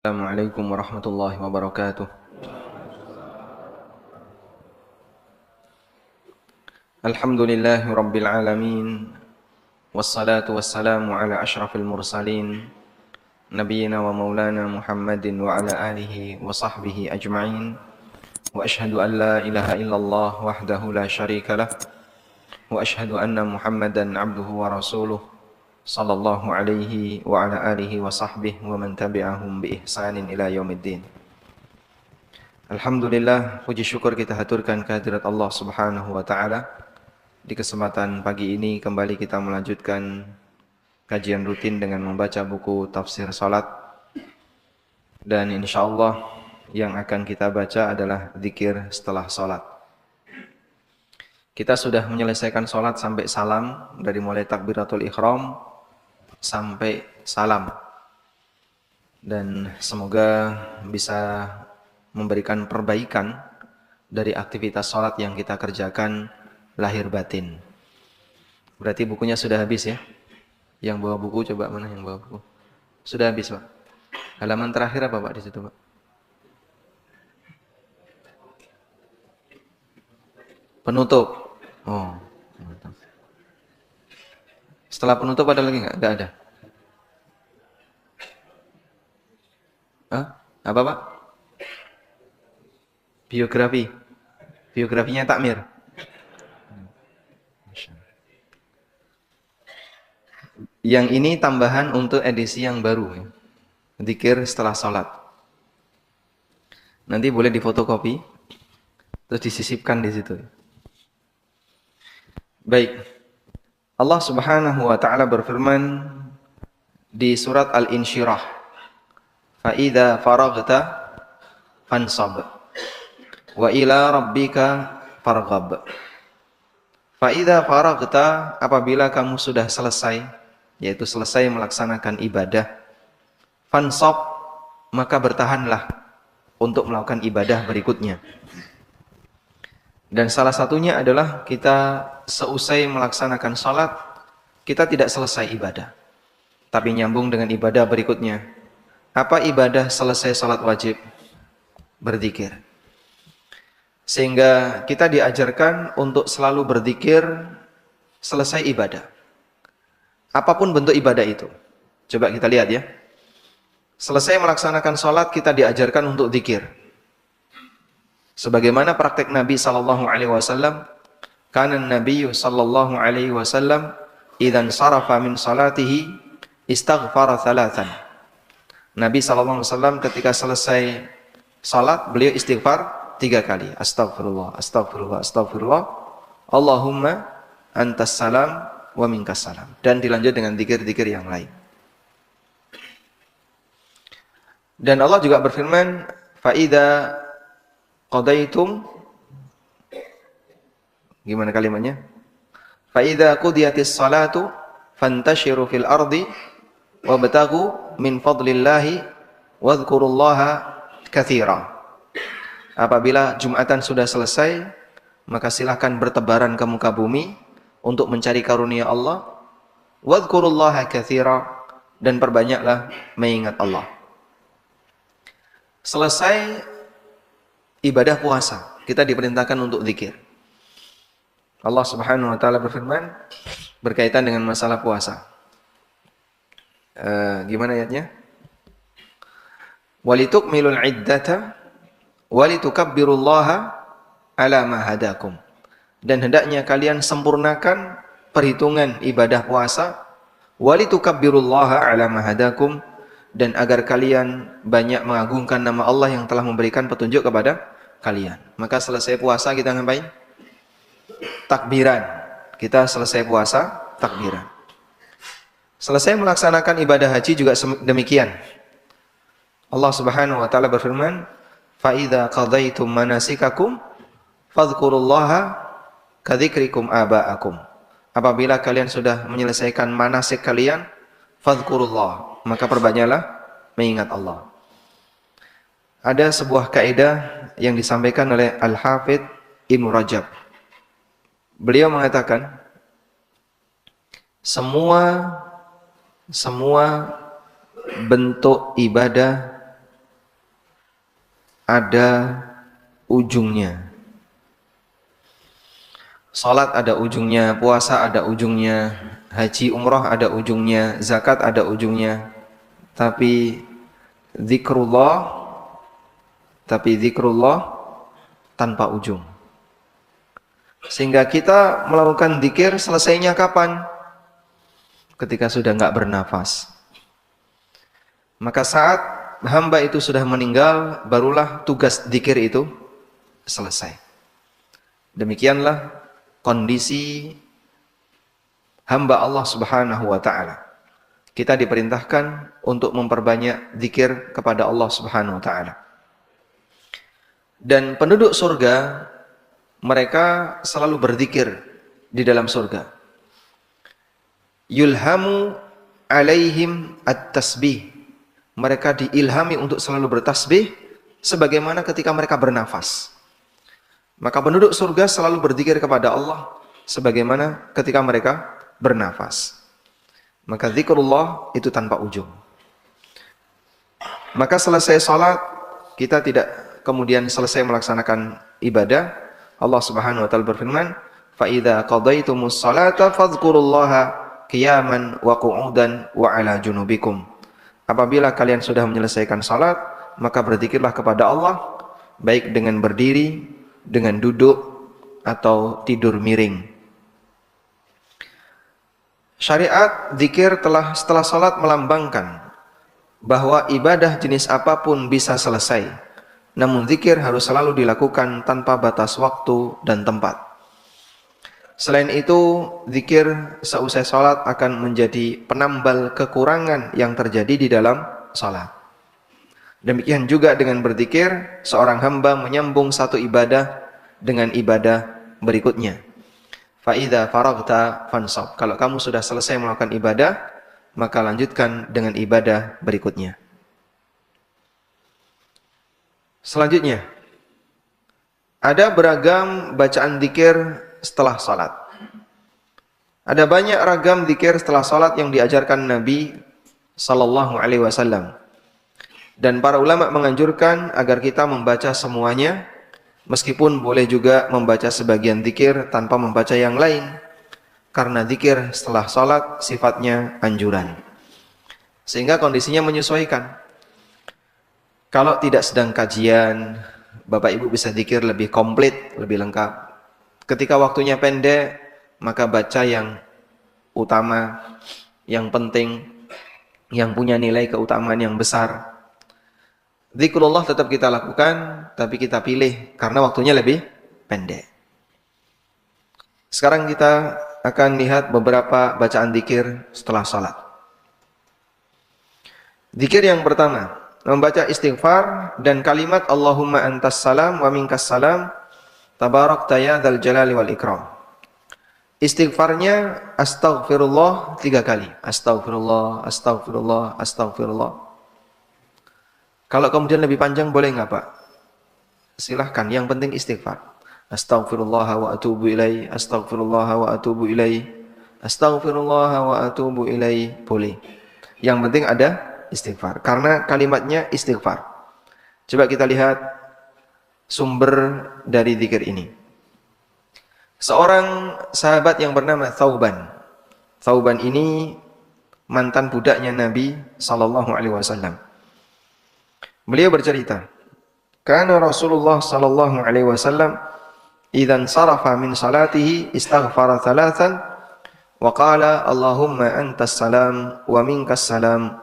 Assalamualaikum warahmatullahi wabarakatuh. Alhamdulillahi rabbil alamin. Wassalatu wassalamu ala ashrafil mursalin Nabiyyina wa maulana Muhammadin wa ala alihi wa sahbihi ajma'in. Wa ashhadu an la ilaha illallah wahdahu la syarika lah. Wa ashhadu anna Muhammadan abduhu wa rasuluh sallallahu alaihi wa ala alihi wa sahbihi wa man tabi'ahum bi ihsanin ila yaumiddin. Alhamdulillah, puji syukur kita haturkan kehadirat Allah Subhanahu wa taala. Di kesempatan pagi ini kembali kita melanjutkan kajian rutin dengan membaca buku tafsir salat. Dan insyaallah yang akan kita baca adalah zikir setelah salat. Kita sudah menyelesaikan salat sampai salam, dari mulai takbiratul ihram sampai salam. Dan semoga bisa memberikan perbaikan dari aktivitas salat yang kita kerjakan lahir batin. Berarti bukunya sudah habis ya? Yang bawa buku coba, mana yang bawa buku? Sudah habis, Pak. Halaman terakhir apa, Pak, di situ, Pak? Penutup. Oh, penutup. Setelah penutup ada lagi enggak? Enggak ada. Hah? Apa, Pak? Biografi. Biografinya Takmir. Yang ini tambahan untuk edisi yang baru ya. Zikir setelah salat. Nanti boleh difotokopi terus disisipkan di situ. Baik. Allah Subhanahu wa taala berfirman di surat Al-Insyirah, "Fa idza faraghta fansab wa ila rabbika farghab." Fa idza faraghta, apabila kamu sudah selesai, yaitu selesai melaksanakan ibadah, fansab, maka bertahanlah untuk melakukan ibadah berikutnya. Dan salah satunya adalah kita seusai melaksanakan salat, kita tidak selesai ibadah, tapi nyambung dengan ibadah berikutnya. Apa ibadah selesai salat wajib? Berzikir. Sehingga kita diajarkan untuk selalu berzikir selesai ibadah. Apapun bentuk ibadah itu. Coba kita lihat ya. Selesai melaksanakan salat, kita diajarkan untuk zikir. Sebagaimana praktek Nabi sallallahu alaihi wasallam, kana Nabi sallallahu alaihi wasallam idzan sarafa min salatihi istaghfara thalathan. Nabi sallallahu alaihi wasallam ketika selesai salat, beliau istighfar 3 kali. Astagfirullah, astagfirullah, astagfirullah. Allahumma antas salam wa minkas salam. Dan dilanjut dengan zikir-zikir yang lain. Dan Allah juga berfirman, fa idza qadaitum, gimana kalimatnya? Fa idza qudiyatis salatu fantashiru fil ardi wabtaghu min fadlillahi wadhkurullaha katsira. Apabila Jumatan sudah selesai, maka silakan bertebaran ke muka bumi untuk mencari karunia Allah. Wadhkurullaha katsira, dan perbanyaklah mengingat Allah. Selesai ibadah puasa, kita diperintahkan untuk zikir. Allah Subhanahu wa taala berfirman berkaitan dengan masalah puasa. Gimana ayatnya? Walitukmilul iddata walitukabbirullaha ala ma hadakum. Dan hendaknya kalian sempurnakan perhitungan ibadah puasa, walitukabbirullaha ala ma hadakum, dan agar kalian banyak mengagungkan nama Allah yang telah memberikan petunjuk kepada kalian. Maka selesai puasa kita ngapain? Takbiran. Kita selesai puasa, takbiran. Selesai melaksanakan ibadah haji juga demikian. Allah Subhanahu wa taala berfirman, "Fa idza qadaitum manasikakum fadhkurullaha kadzikrikum aba'akum." Apabila kalian sudah menyelesaikan manasik kalian, fadhkurullah, maka perbanyaklah mengingat Allah. Ada sebuah kaidah yang disampaikan oleh Al-Hafidz Ibnu Rajab. Beliau mengatakan, semua bentuk ibadah ada ujungnya. Salat ada ujungnya, puasa ada ujungnya, haji umrah ada ujungnya, zakat ada ujungnya. Tapi zikrullah tanpa ujung. Sehingga kita melakukan zikir selesainya kapan? Ketika sudah enggak bernafas. Maka saat hamba itu sudah meninggal, barulah tugas zikir itu selesai. Demikianlah kondisi hamba Allah Subhanahu wa taala. Kita diperintahkan untuk memperbanyak zikir kepada Allah Subhanahu wa taala. Dan penduduk surga, mereka selalu berzikir di dalam surga. Yulhamu alaihim at-tasbih. Mereka diilhami untuk selalu bertasbih sebagaimana ketika mereka bernafas. Maka penduduk surga selalu berzikir kepada Allah sebagaimana ketika mereka bernafas. Maka zikrullah itu tanpa ujung. Maka selesai salat, kita tidak kemudian selesai melaksanakan ibadah. Allah Subhanahu wa taala berfirman, "Fa idza qadaitumus salata fadhkurullaha qiyaman wa qu'udan wa 'ala junubikum." Apabila kalian sudah menyelesaikan salat, maka berzikirlah kepada Allah baik dengan berdiri, dengan duduk atau tidur miring. Syariat zikir telah setelah salat melambangkan bahwa ibadah jenis apapun bisa selesai. Namun zikir harus selalu dilakukan tanpa batas waktu dan tempat. Selain itu, zikir seusai salat akan menjadi penambal kekurangan yang terjadi di dalam salat. Demikian juga dengan berzikir, seorang hamba menyambung satu ibadah dengan ibadah berikutnya. Fa idza faragta fansab. Kalau kamu sudah selesai melakukan ibadah, maka lanjutkan dengan ibadah berikutnya. Selanjutnya, ada beragam bacaan zikir setelah salat. Ada banyak ragam zikir setelah salat yang diajarkan Nabi sallallahu alaihi wasallam. Dan para ulama menganjurkan agar kita membaca semuanya, meskipun boleh juga membaca sebagian zikir tanpa membaca yang lain. Karena zikir setelah salat sifatnya anjuran. Sehingga kondisinya menyesuaikan. Kalau tidak sedang kajian, Bapak Ibu bisa zikir lebih komplit, lebih lengkap. Ketika waktunya pendek, maka baca yang utama, yang penting, yang punya nilai keutamaan yang besar. Zikrullah tetap kita lakukan, tapi kita pilih karena waktunya lebih pendek. Sekarang kita akan lihat beberapa bacaan zikir setelah salat. Zikir yang pertama, membaca istighfar dan kalimat Allahumma antas salam wa minkas salam tabarakta ya dzal jalali wal ikram. Istighfarnya astaghfirullah 3 kali. Astaghfirullah, astaghfirullah, astaghfirullah. Kalau kemudian lebih panjang boleh enggak, Pak? Silahkan, yang penting istighfar. Astaghfirullah wa atubu ilaihi, astaghfirullah wa atubu ilaihi, astaghfirullah wa atubu ilaihi. Boleh. Yang penting ada istighfar, karena kalimatnya istighfar. Coba kita lihat sumber dari zikir ini. Seorang sahabat yang bernama Thauban. Thauban ini mantan budaknya Nabi sallallahu alaihi wasallam. Beliau bercerita, "Kana Rasulullah sallallahu alaihi wasallam idzan sarafa min salatihi istaghfara thalathan wa qala Allahumma antas salam wa minkas salam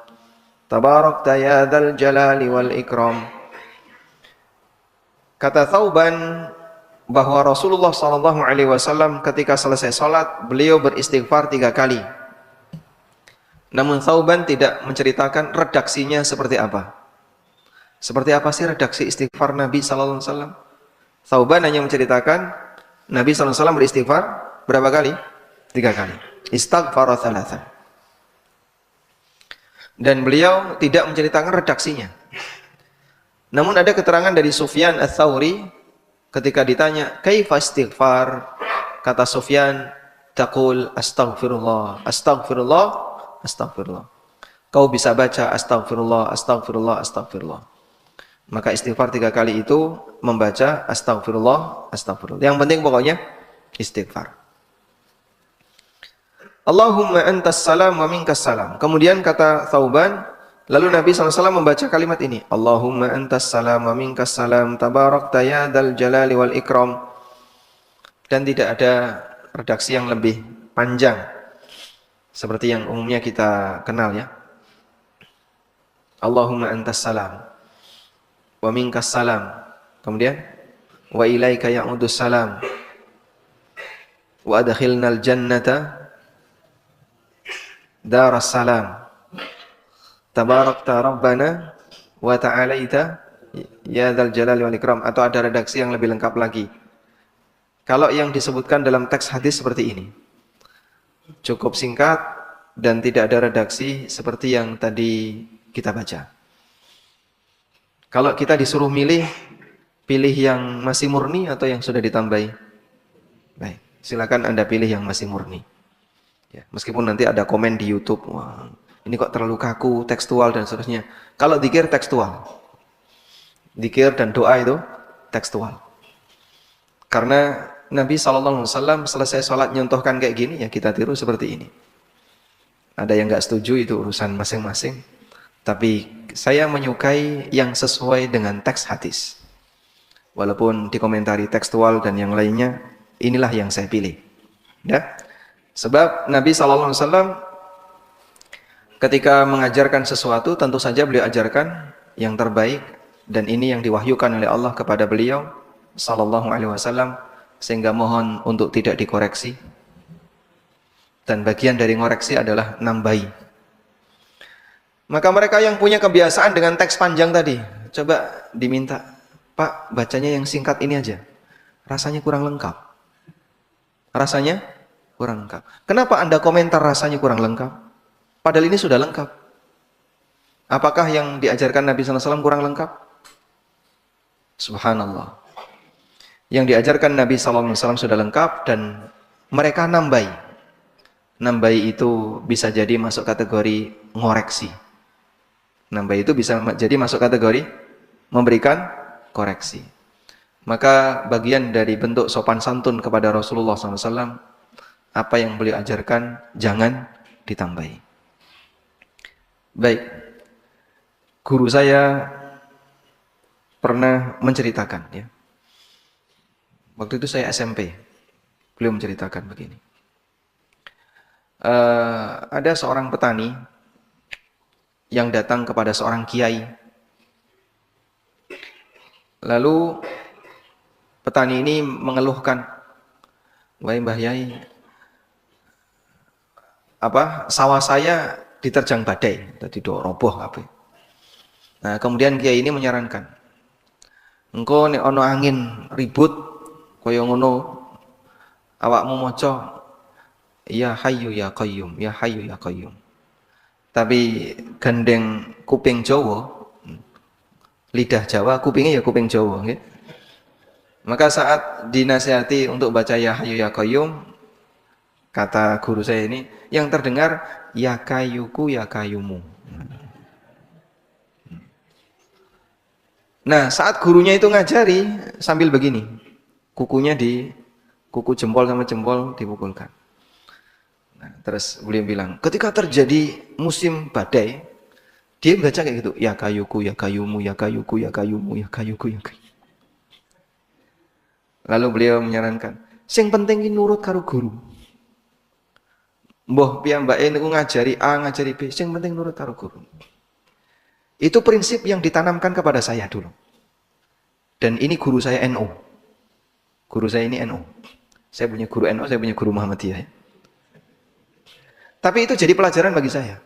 tabarakta ya dzal jalali wal ikram." Kata Thauban bahwa Rasulullah sallallahu alaihi wasallam ketika selesai salat, beliau beristighfar 3 kali. Namun Thauban tidak menceritakan redaksinya seperti apa. Seperti apa sih redaksi istighfar Nabi sallallahu alaihi wasallam? Thauban hanya menceritakan Nabi sallallahu alaihi wasallam beristighfar berapa kali? 3 kali. Istaghfara thalathan. Dan beliau tidak menceritakan redaksinya. Namun ada keterangan dari Sufyan Ats-Tsauri ketika ditanya, "Kaifa istighfar?" Kata Sufyan, "Taqul astaghfirullah, astaghfirullah, astaghfirullah." Kau bisa baca astaghfirullah, astaghfirullah, astaghfirullah. Maka istighfar 3 kali itu membaca astagfirullah, astagfirullah. Yang penting pokoknya istighfar. Allahumma antas salam wa minkas salam. Kemudian kata Thauban, lalu Nabi SAW membaca kalimat ini. Allahumma antas salam wa minkas salam, tabarakta ya dzal jalali wal ikram. Dan tidak ada redaksi yang lebih panjang seperti yang umumnya kita kenal ya. Allahumma antas salam wa minkas salam. Kemudian wa ilaika ya'udus salam wa adkhilnal jannata daras salam. Tabarakta rabbana wa ta'alaita ya dzal jalali wal ikram. Atau ada redaksi yang lebih lengkap lagi. Kalau yang disebutkan dalam teks hadis seperti ini, cukup singkat dan tidak ada redaksi seperti yang tadi kita baca. Kalau kita disuruh pilih yang masih murni atau yang sudah ditambahi? Baik, silakan Anda pilih yang masih murni. Ya, meskipun nanti ada komen di YouTube, wah, ini kok terlalu kaku, tekstual dan seterusnya. Kalau dzikir tekstual, dzikir dan doa itu tekstual. Karena Nabi SAW selesai sholat nyontohkan kayak gini, ya kita tiru seperti ini. Ada yang nggak setuju, itu urusan masing-masing. Tapi saya menyukai yang sesuai dengan teks hadis. Walaupun dikomentari tekstual dan yang lainnya, inilah yang saya pilih. Ya? Sebab Nabi SAW ketika mengajarkan sesuatu, tentu saja beliau ajarkan yang terbaik. Dan ini yang diwahyukan oleh Allah kepada beliau SAW. Sehingga mohon untuk tidak dikoreksi. Dan bagian dari ngoreksi adalah nambahi. Maka mereka yang punya kebiasaan dengan teks panjang tadi, coba diminta, Pak, bacanya yang singkat ini aja. Rasanya kurang lengkap. Rasanya kurang lengkap. Kenapa Anda komentar rasanya kurang lengkap? Padahal ini sudah lengkap. Apakah yang diajarkan Nabi SAW kurang lengkap? Subhanallah. Yang diajarkan Nabi SAW sudah lengkap dan mereka nambahi. Nambahi itu bisa jadi masuk kategori ngoreksi. Nambahi itu bisa jadi masuk kategori memberikan koreksi. Maka bagian dari bentuk sopan santun kepada Rasulullah SAW, apa yang beliau ajarkan jangan ditambahi. Baik, guru saya pernah menceritakan ya. Waktu itu saya SMP, beliau menceritakan begini. Ada seorang petani yang datang kepada seorang kiai. Lalu petani ini mengeluhkan, "Wahai Mbah Yai, sawah saya diterjang badai, tadi roboh apa?" Nah, kemudian kiai ini menyarankan, "Engko nek ana angin ribut kaya ngono, awakmu maca ya hayyu ya qayyum, ya hayyu ya qayyum. Tapi gandeng kuping Jawa, lidah Jawa, kupingnya ya kuping Jawa, nggih. Maka saat dinasihati untuk baca ya hayyu ya qayyum, kata guru saya ini, yang terdengar ya kayuku ya kayumu. Nah, saat gurunya itu ngajari sambil begini, kuku jempol sama jempol dipukulkan. Nah, terus beliau bilang, ketika terjadi musim badai, dia baca kayak gitu, ya kayuku, ya kayumu, ya kayuku, ya kayumu, ya kayuku, ya kayumu. Lalu beliau menyarankan, sing penting ini nurut karo guru. Mbah piyambake niku ngajari A, ngajari B, sing penting nurut karo guru. Itu prinsip yang ditanamkan kepada saya dulu. Dan ini guru saya NU. Guru saya ini NU. Saya punya guru NU, saya punya guru Muhammadiyah. Tapi itu jadi pelajaran bagi saya.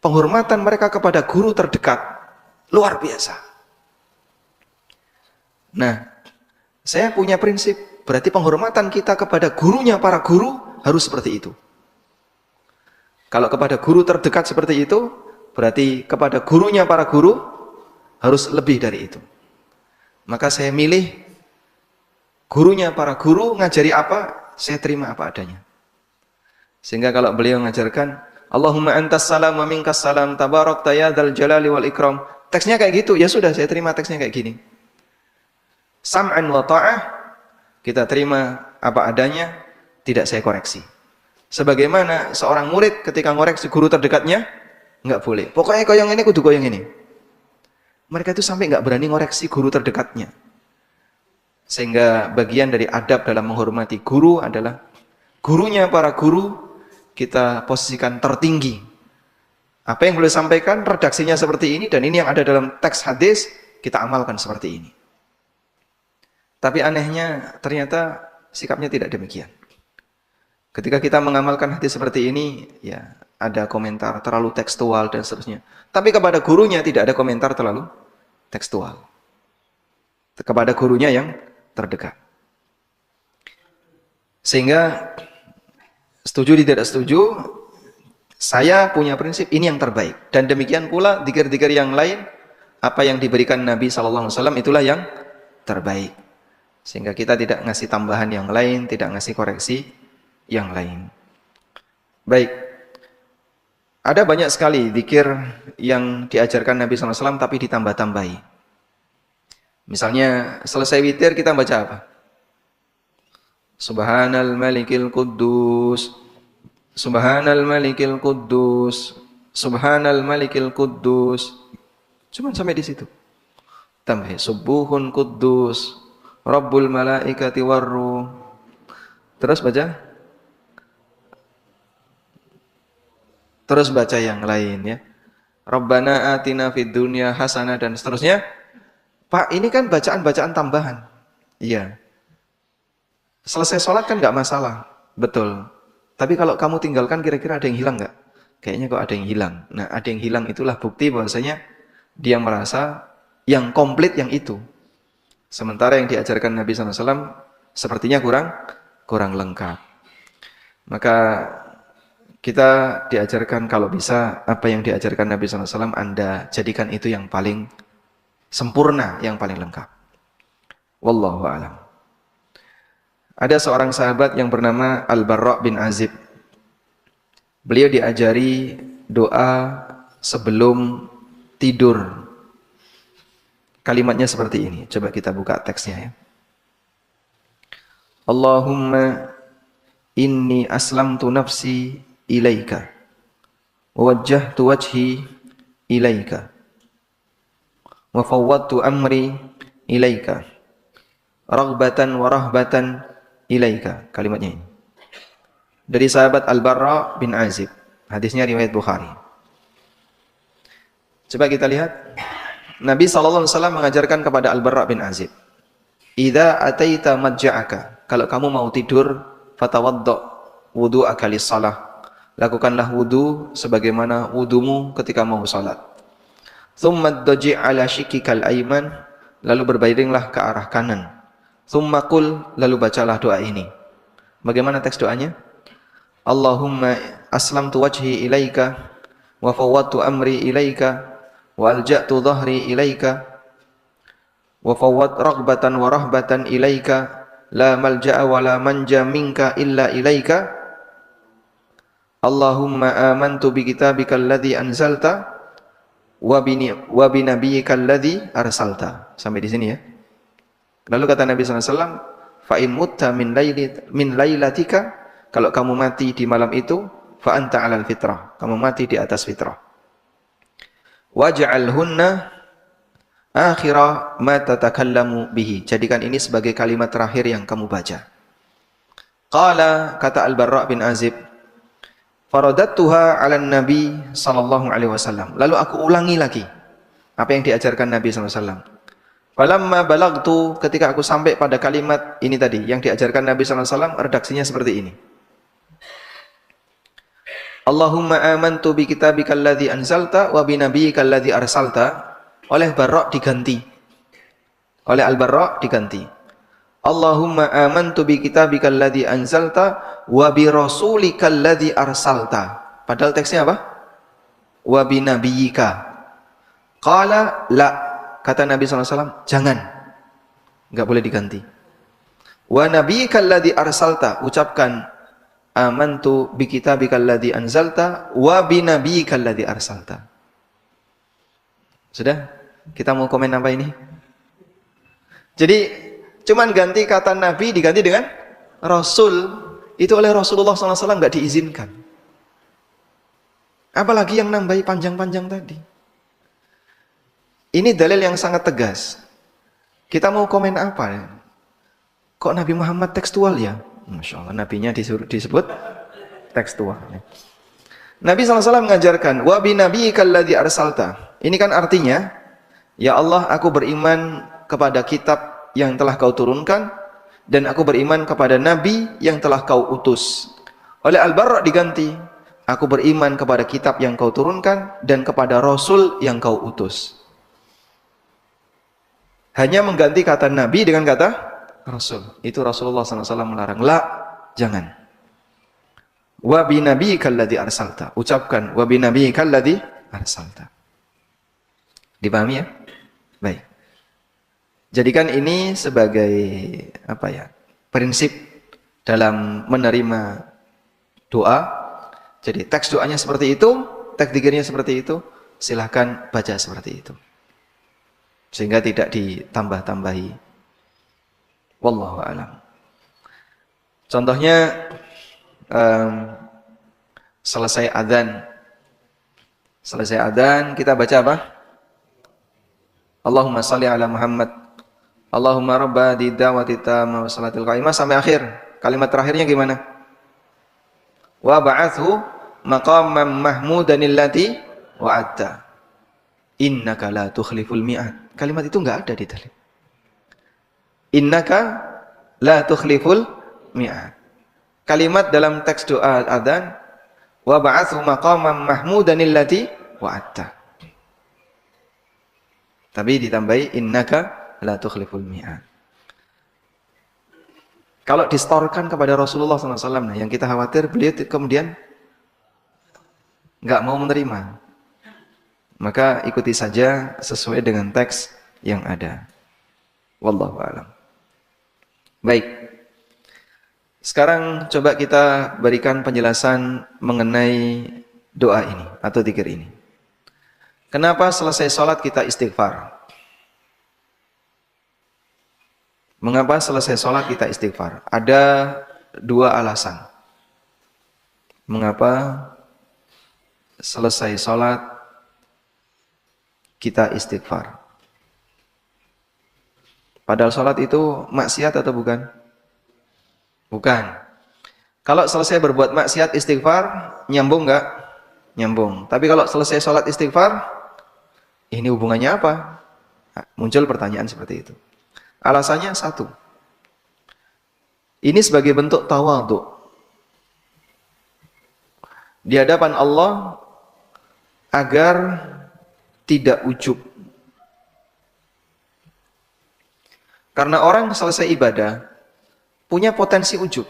Penghormatan mereka kepada guru terdekat luar biasa. Nah, saya punya prinsip, berarti penghormatan kita kepada gurunya para guru harus seperti itu. Kalau kepada guru terdekat seperti itu, berarti kepada gurunya para guru harus lebih dari itu. Maka saya milih gurunya para guru ngajari apa, saya terima apa adanya. Sehingga kalau beliau mengajarkan Allahumma antas salam wa minkas salam tabarakta ya dzal jalali wal ikram, teksnya kayak gitu, ya sudah saya terima teksnya kayak gini. Sam'an wa ta'ah, kita terima apa adanya, tidak saya koreksi. Sebagaimana seorang murid ketika ngoreksi guru terdekatnya, nggak boleh. Pokoknya koyong ini kudu koyong ini. Mereka itu sampai nggak berani ngoreksi guru terdekatnya. Sehingga bagian dari adab dalam menghormati guru adalah gurunya para guru kita posisikan tertinggi. Apa yang boleh sampaikan, redaksinya seperti ini, dan ini yang ada dalam teks hadis, kita amalkan seperti ini. Tapi anehnya, ternyata sikapnya tidak demikian. Ketika kita mengamalkan hadis seperti ini, ya ada komentar terlalu tekstual dan seterusnya. Tapi kepada gurunya tidak ada komentar terlalu tekstual. Kepada gurunya yang terdekat. Sehingga, setuju tidak setuju, saya punya prinsip ini yang terbaik. Dan demikian pula dzikir-dzikir yang lain, apa yang diberikan Nabi SAW itulah yang terbaik. Sehingga kita tidak ngasih tambahan yang lain, tidak ngasih koreksi yang lain. Baik. Ada banyak sekali dzikir yang diajarkan Nabi SAW tapi ditambah-tambahi. Misalnya selesai witir kita baca apa? Subhanal Malikil Quddus, Subhanal Malikil Quddus, Subhanal Malikil Quddus. Cuma sampai di situ. Tambah Subuhun Quddus, Rabbul Malaikati Warruh. Terus baca? Terus baca yang lain ya. Rabbana atina fid dunya hasanah dan seterusnya. Pak, ini kan bacaan-bacaan tambahan. Iya. Selesai sholat kan nggak masalah. Betul. Tapi kalau kamu tinggalkan kira-kira ada yang hilang nggak? Kayaknya kok ada yang hilang. Nah, ada yang hilang itulah bukti bahwasanya dia merasa yang komplit yang itu. Sementara yang diajarkan Nabi SAW sepertinya kurang lengkap. Maka kita diajarkan kalau bisa apa yang diajarkan Nabi SAW Anda jadikan itu yang paling sempurna, yang paling lengkap. Wallahu a'lam. Ada seorang sahabat yang bernama Al-Barra bin Azib. Beliau diajari doa sebelum tidur. Kalimatnya seperti ini. Coba kita buka teksnya ya. Allahumma inni aslamtu nafsi ilaika wa wajjahtu wajhi ilaika wa fawwadtu amri ilaika raghbatan wa rahbatan ilaika. Kalimatnya ini dari sahabat Al-Barra bin Azib. Hadisnya riwayat Bukhari. Coba kita lihat. Nabi SAW mengajarkan kepada Al-Barra bin Azib, idza ataita madja'aka, kalau kamu mau tidur, fatawadda wudu'aka lis-shalah, lakukanlah wudu sebagaimana wudumu ketika mau salat. Tsumma daji' ala shikkikal ayman, lalu berbaringlah ke arah kanan. Tsumma qul, lalu bacalah doa ini. Bagaimana teks doanya? Allahumma aslamtu wajhi ilaika wa fawwadtu amri ilaika wa alja'tu dhahri ilaika wa fawwad raghbatan wa rahbatan ilaika la malja'a wa la manja minka illa ilaika. Allahumma amantu bi kitabika alladhi anzalta wa bi nabiyyika alladhi arsalta. Sampai di sini ya. Lalu kata Nabi SAW, fa in mutta min lailatika, kalau kamu mati di malam itu, fa anta 'alal fitrah, kamu mati di atas fitrah. Waj'alhunna akhira ma tatakallamu bihi, jadikan ini sebagai kalimat terakhir yang kamu baca. Qala, kata Al-Barra bin Azib, faradattuha 'ala Nabi sallallahu alaihi wasallam, lalu aku ulangi lagi apa yang diajarkan Nabi sallallahu alaihi wasallam. Falamma balagtu, ketika aku sampai pada kalimat ini tadi yang diajarkan Nabi sallallahu alaihi wasallam, redaksinya seperti ini. Allahumma amantu bi kitabikal ladzi anzalta wa bi nabiyyikal ladzi arsalta. Oleh Barra diganti. Oleh Al-Barra diganti. Allahumma amantu bi kitabikal ladzi anzalta wa bi rasulikal ladzi arsalta. Padahal teksnya apa? Wa bi nabiyyika. Qala la, kata Nabi SAW, jangan. Enggak boleh diganti. Wa nabiyyikal ladzi arsalta, ucapkan amantu bi kitabikal ladzi anzalta wa bi nabiyyikal ladzi arsalta. Sudah? Kita mau komen apa ini? Jadi cuman ganti kata Nabi diganti dengan Rasul. Itu oleh Rasulullah SAW nggak diizinkan. Apalagi yang nambahi panjang-panjang tadi. Ini dalil yang sangat tegas. Kita mau komen apa? Kok Nabi Muhammad tekstual ya? Masya Allah, nabinya disebut tekstual. Nabi SAW mengajarkan, wa bi nabiyyikal ladzi arsalta. Ini kan artinya, ya Allah, aku beriman kepada kitab yang telah kau turunkan, dan aku beriman kepada nabi yang telah kau utus. Oleh Al-Barra diganti, aku beriman kepada kitab yang kau turunkan dan kepada rasul yang kau utus. Hanya mengganti kata nabi dengan kata rasul. Itu Rasulullah SAW melarang. La, jangan. Wa bi nabiyyikal ladzi arsalta. Ucapkan wa bi nabiyyikal ladzi arsalta. Dipahami ya? Baik. Jadikan ini sebagai apa ya? Prinsip dalam menerima doa. Jadi teks doanya seperti itu, teks dzikirnya seperti itu, silahkan baca seperti itu. Sehingga tidak ditambah-tambahi. Wallahu a'lam. Contohnya selesai adzan kita baca apa? Allahumma shalli ala Muhammad. Allahumma rabba di da'wati tamma wa salatil qa'imah sampai akhir. Kalimat terakhirnya gimana? Wa ba'athu maqaman mahmudan allati wa'adta. Innaka la tukhliful mi'ad. Kalimat itu enggak ada di dalil. Innaka la tukhliful mi'ad. Kalimat dalam teks doa adzan wa ba'athu maqaman mahmudan allati wa'adta. Tapi ditambahi innaka la tukhliful mi'ad. Kalau distorkan kepada Rasulullah SAW, nah yang kita khawatir beliau kemudian nggak mau menerima. Maka ikuti saja sesuai dengan teks yang ada. Wallahu a'lam. Baik. Sekarang coba kita berikan penjelasan mengenai doa ini atau dzikir ini. Kenapa selesai sholat kita istighfar? Mengapa selesai sholat kita istighfar? Ada dua alasan. Mengapa selesai sholat kita istighfar? Padahal sholat itu maksiat atau bukan? Bukan. Kalau selesai berbuat maksiat istighfar, nyambung nggak? Nyambung. Tapi kalau selesai sholat istighfar, ini hubungannya apa? Nah, muncul pertanyaan seperti itu. Alasannya satu. Ini sebagai bentuk tawadhu. Di hadapan Allah agar tidak ujub. Karena orang selesai ibadah punya potensi ujub.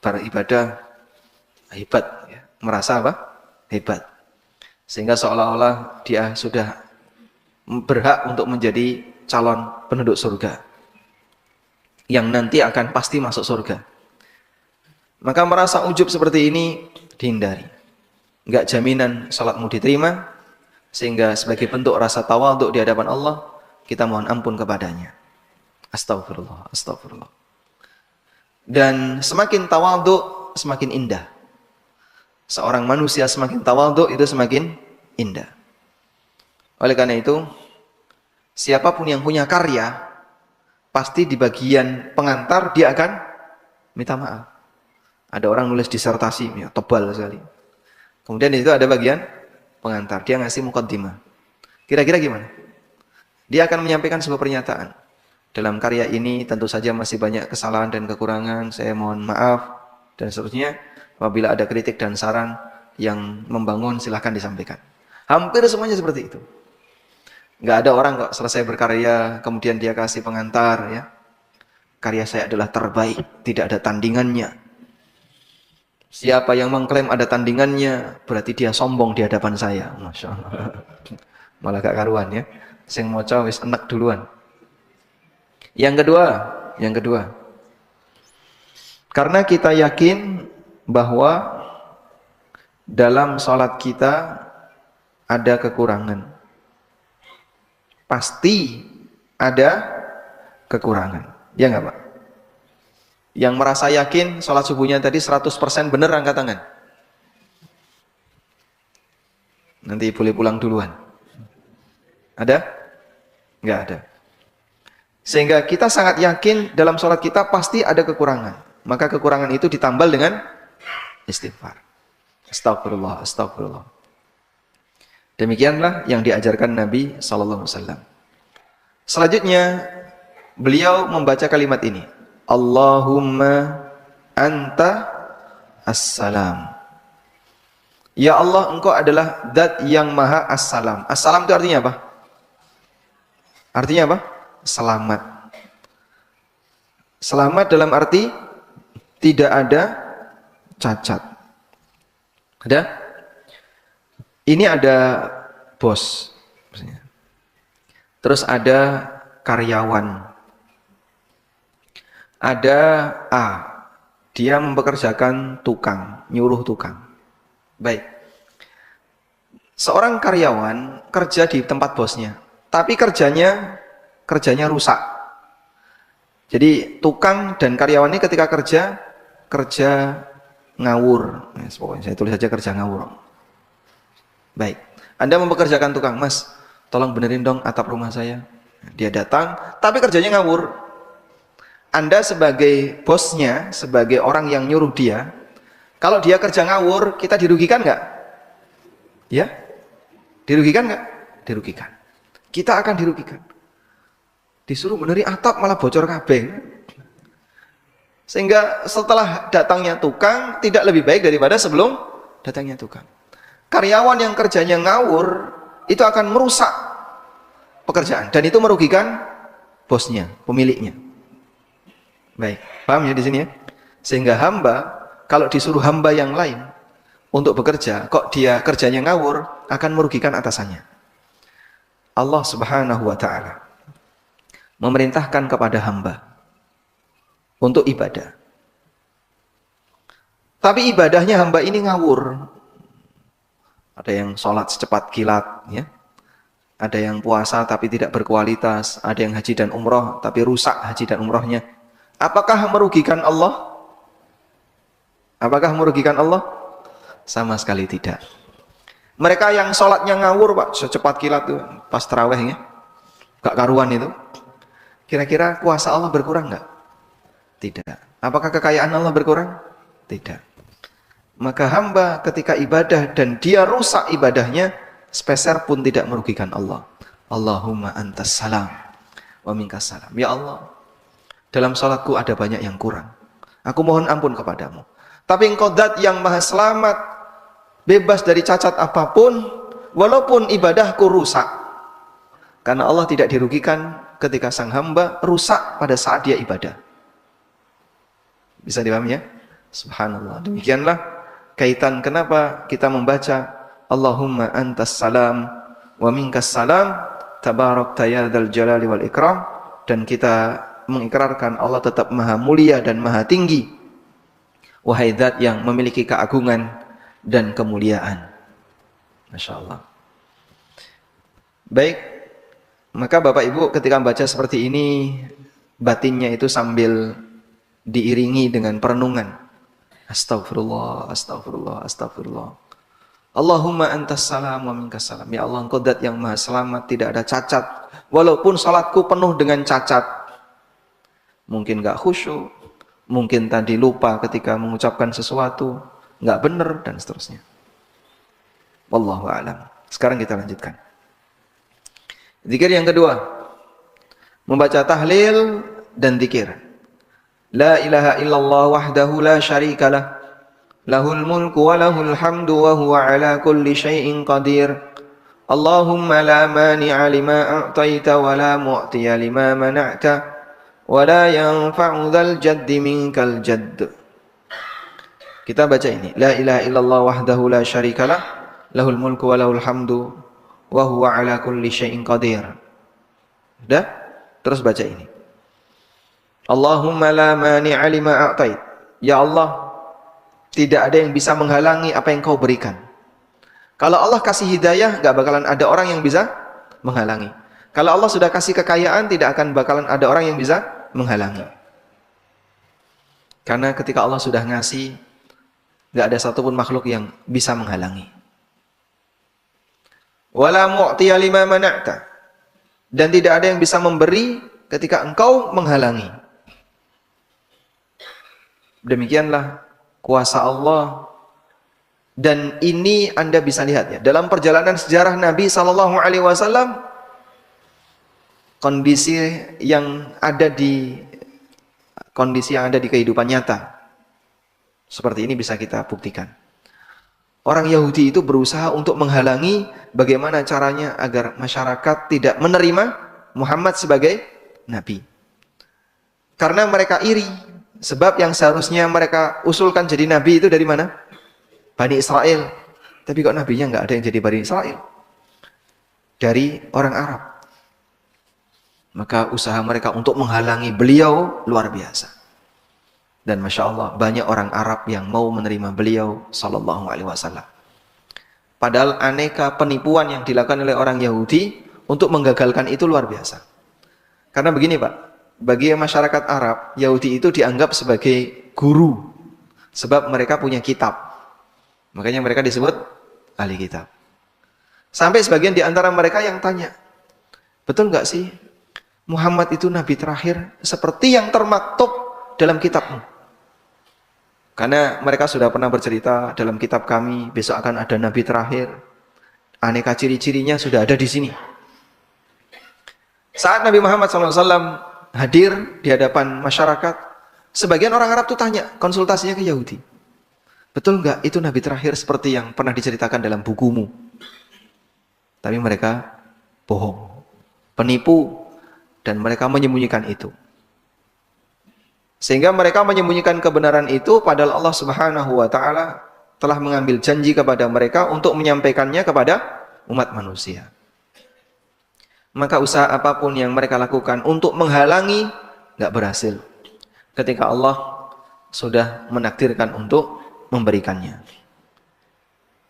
Beribadah hebat, ya. Merasa apa? Hebat. Sehingga seolah-olah dia sudah berhak untuk menjadi calon penduduk surga yang nanti akan pasti masuk surga. Maka merasa ujub seperti ini dihindari. Enggak jaminan salatmu diterima, sehingga sebagai bentuk rasa tawadhu di hadapan Allah, kita mohon ampun kepadanya. Astagfirullah, astagfirullah. Dan semakin tawadhu semakin indah. Seorang manusia semakin tawadhu itu semakin indah. Oleh karena itu, siapapun yang punya karya, pasti di bagian pengantar dia akan minta maaf. Ada orang nulis disertasi, ya, tebal sekali. Kemudian di situ ada bagian pengantar, dia ngasih muqaddimah. Kira-kira gimana? Dia akan menyampaikan sebuah pernyataan. Dalam karya ini tentu saja masih banyak kesalahan dan kekurangan, saya mohon maaf, dan seterusnya. Apabila ada kritik dan saran yang membangun, silahkan disampaikan. Hampir semuanya seperti itu. Nggak ada orang kok selesai berkarya kemudian dia kasih pengantar, ya. Karya saya adalah terbaik, tidak ada tandingannya. Siapa yang mengklaim ada tandingannya, berarti dia sombong di hadapan saya. Masya Allah. Malah gak karuan, ya. Sing moco wis enek duluan. Yang kedua. Karena kita yakin bahwa dalam sholat kita ada kekurangan. pasti ada kekurangan. Ya nggak Pak? Yang merasa yakin sholat subuhnya tadi 100% benar angkat tangan. Nanti boleh pulang duluan. Ada? Nggak ada. Sehingga kita sangat yakin dalam sholat kita pasti ada kekurangan. Maka kekurangan itu ditambal dengan istighfar. Astagfirullah, astagfirullah. Demikianlah yang diajarkan Nabi SAW. Selanjutnya, beliau membaca kalimat ini. Allahumma anta as-salam. Ya Allah, engkau adalah zat yang maha as-salam. As-salam itu artinya apa? Artinya apa? Selamat. Selamat dalam arti tidak ada cacat. Ada? Ini ada bos. Terus ada karyawan. Ada A. Dia mempekerjakan tukang, nyuruh tukang. Baik. Seorang karyawan kerja di tempat bosnya, tapi kerjanya rusak. Jadi tukang dan karyawan ini ketika kerja ngawur. Pokoknya saya tulis saja kerja ngawur. Baik. Anda mempekerjakan tukang, Mas, tolong benerin dong atap rumah saya. Dia datang, tapi kerjanya ngawur. Anda sebagai bosnya, sebagai orang yang nyuruh dia, kalau dia kerja ngawur, kita dirugikan nggak? Ya? Dirugikan nggak? Dirugikan. Kita akan dirugikan. Disuruh beneri atap malah bocor kabeh. Sehingga setelah datangnya tukang tidak lebih baik daripada sebelum datangnya tukang. Karyawan yang kerjanya ngawur itu akan merusak pekerjaan dan itu merugikan bosnya, pemiliknya. Baik, paham ya di sini ya? Sehingga hamba kalau disuruh hamba yang lain untuk bekerja, kok dia kerjanya ngawur, akan merugikan atasannya. Allah Subhanahu wa taala memerintahkan kepada hamba untuk ibadah. Tapi ibadahnya hamba ini ngawur. Ada yang sholat secepat kilat, ya. Ada yang puasa tapi tidak berkualitas, ada yang haji dan umroh tapi rusak haji dan umrohnya. Apakah merugikan Allah? Apakah merugikan Allah? Sama sekali tidak. Mereka yang sholatnya ngawur, Pak, secepat kilat tuh, pas tarawih ya, gak karuan itu. Kira-kira kuasa Allah berkurang nggak? Tidak. Apakah kekayaan Allah berkurang? Tidak. Maka hamba ketika ibadah dan dia rusak ibadahnya, sepeser pun tidak merugikan Allah. Allahumma antas salam wa minkas salam. Ya Allah, dalam salatku ada banyak yang kurang. Aku mohon ampun kepadamu. Tapi engkau zat yang maha selamat, bebas dari cacat apapun, walaupun ibadahku rusak. Karena Allah tidak dirugikan ketika sang hamba rusak pada saat dia ibadah. Bisa dipahami ya? Subhanallah. Demikianlah kaitan kenapa kita membaca Allahumma antas salam wa minkas salam tabarakta ya dzal jalali wal ikram, dan kita mengikrarkan Allah tetap maha mulia dan maha tinggi, wahai zat yang memiliki keagungan dan kemuliaan. Masya Allah. Baik, maka Bapak Ibu ketika membaca seperti ini, batinnya itu sambil diiringi dengan perenungan. Astagfirullah, astagfirullah, astagfirullah. Allahumma antas salam wa minkas salam. Ya Allah, engkau zat yang maha selamat, tidak ada cacat. Walaupun salatku penuh dengan cacat. Mungkin gak khusyuk, mungkin tadi lupa ketika mengucapkan sesuatu, gak benar, dan seterusnya. Wallahu a'lam. Sekarang kita lanjutkan. Zikir yang kedua, membaca tahlil dan zikir. La ilaha illallah wahdahu la syarika lah, lahul mulku wa lahul hamdu wa huwa ala kulli syai'in qadir. Allahumma la mani'a lima a'taita wa la mu'tiya lima mana'ta wa la yanfa'u dzal jaddi minkal jadd. Kita baca ini, la ilaha illallah wahdahu la syarika lah, lahul mulku wa lahul hamdu wa huwa ala kulli syai'in qadir. Sudah? Terus baca ini. Allahumma la mani'a lima a'tait. Ya Allah, tidak ada yang bisa menghalangi apa yang kau berikan. Kalau Allah kasih hidayah, gak bakalan ada orang yang bisa menghalangi. Kalau Allah sudah kasih kekayaan, tidak akan bakalan ada orang yang bisa menghalangi. Karena ketika Allah sudah ngasih, nggak ada satupun makhluk yang bisa menghalangi. Wala mu'tiya lima mana'ta. Dan tidak ada yang bisa memberi ketika engkau menghalangi. Demikianlah kuasa Allah. Dan ini Anda bisa lihat ya, dalam perjalanan sejarah Nabi SAW, kondisi yang ada di kehidupan nyata seperti ini bisa kita buktikan. Orang Yahudi itu berusaha untuk menghalangi bagaimana caranya agar masyarakat tidak menerima Muhammad sebagai Nabi. Karena mereka iri, sebab yang seharusnya mereka usulkan jadi Nabi itu dari mana? Bani Israel. Tapi kok nabinya nggak ada yang jadi Bani Israel? Dari orang Arab. Maka usaha mereka untuk menghalangi beliau luar biasa. Dan Masya Allah, banyak orang Arab yang mau menerima beliau Sallallahu Alaihi Wasallam. Padahal aneka penipuan yang dilakukan oleh orang Yahudi untuk menggagalkan itu luar biasa. Karena begini Pak, bagi masyarakat Arab, Yahudi itu dianggap sebagai guru. Sebab mereka punya kitab. Makanya mereka disebut ahli kitab. Sampai sebagian di antara mereka yang tanya, betul nggak sih Muhammad itu nabi terakhir seperti yang termaktub dalam kitabmu? Karena mereka sudah pernah bercerita dalam kitab kami besok akan ada nabi terakhir. Aneka ciri-cirinya sudah ada di sini. Saat Nabi Muhammad SAW hadir di hadapan masyarakat, sebagian orang Arab itu tanya, konsultasinya ke Yahudi. Betul nggak itu nabi terakhir seperti yang pernah diceritakan dalam bukumu? Tapi mereka bohong, penipu, dan mereka menyembunyikan itu. Sehingga mereka menyembunyikan kebenaran itu, padahal Allah Subhanahu wa Ta'ala telah mengambil janji kepada mereka untuk menyampaikannya kepada umat manusia. Maka usaha apapun yang mereka lakukan untuk menghalangi nggak berhasil. Ketika Allah sudah menakdirkan untuk memberikannya.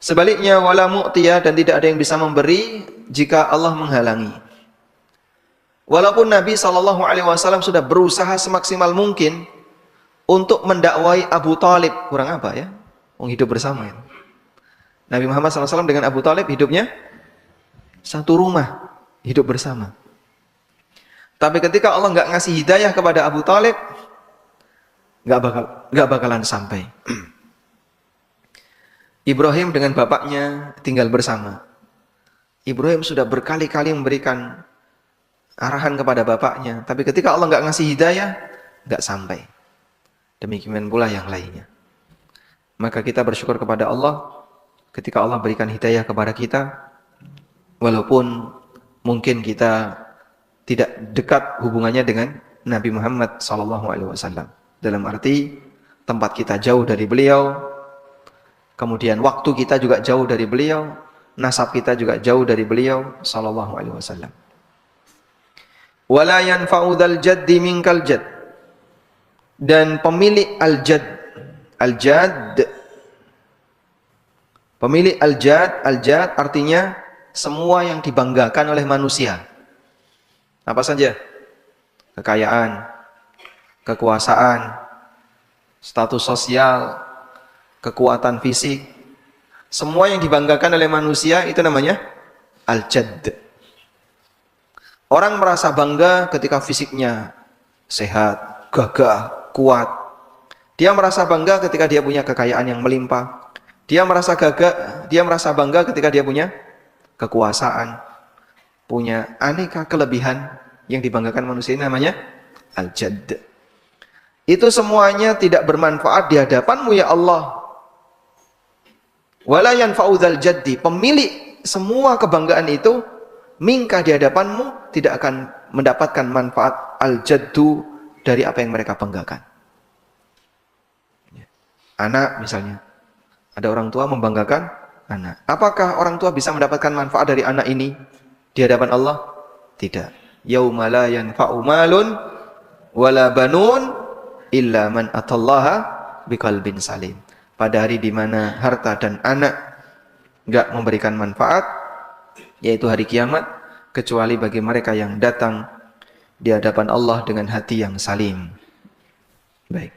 Sebaliknya wala mu'tiyah, dan tidak ada yang bisa memberi jika Allah menghalangi. Walaupun Nabi SAW sudah berusaha semaksimal mungkin untuk mendakwai Abu Talib, kurang apa ya? Hidup bersama ya. Nabi Muhammad SAW dengan Abu Talib hidupnya satu rumah, hidup bersama. Tapi ketika Allah nggak ngasih hidayah kepada Abu Talib, nggak bakalan sampai. Ibrahim dengan bapaknya tinggal bersama. Ibrahim sudah berkali-kali memberikan arahan kepada bapaknya, tapi ketika Allah nggak ngasih hidayah, nggak sampai. Demikian pula yang lainnya. Maka kita bersyukur kepada Allah ketika Allah berikan hidayah kepada kita, walaupun mungkin kita tidak dekat hubungannya dengan Nabi Muhammad SAW. Dalam arti tempat kita jauh dari beliau, kemudian waktu kita juga jauh dari beliau, nasab kita juga jauh dari beliau SAW. Wala yanfa'u dzal jaddi minkal jadd. Dan pemilik al-jadd, pemilik al-jadd artinya semua yang dibanggakan oleh manusia. Apa saja? Kekayaan, kekuasaan, status sosial, kekuatan fisik, semua yang dibanggakan oleh manusia itu namanya al-jadd. Orang merasa bangga ketika fisiknya sehat, gagah, kuat. Dia merasa bangga ketika dia punya kekayaan yang melimpah. Dia merasa bangga ketika dia punya kekuasaan, punya aneka kelebihan yang dibanggakan manusia, ini namanya al-jadd. Itu semuanya tidak bermanfaat di hadapanmu ya Allah. Wala yanfa'u dzal jaddi, pemilik semua kebanggaan itu minka di hadapanmu tidak akan mendapatkan manfaat al-jaddu dari apa yang mereka banggakan. Anak misalnya, ada orang tua membanggakan anak. Apakah orang tua bisa mendapatkan manfaat dari anak ini di hadapan Allah? Tidak. Yauma la yanfa'u malun wala banun illa man atallaha biqalbin salim. Pada hari di mana harta dan anak enggak memberikan manfaat, yaitu hari kiamat, kecuali bagi mereka yang datang di hadapan Allah dengan hati yang salim. Baik.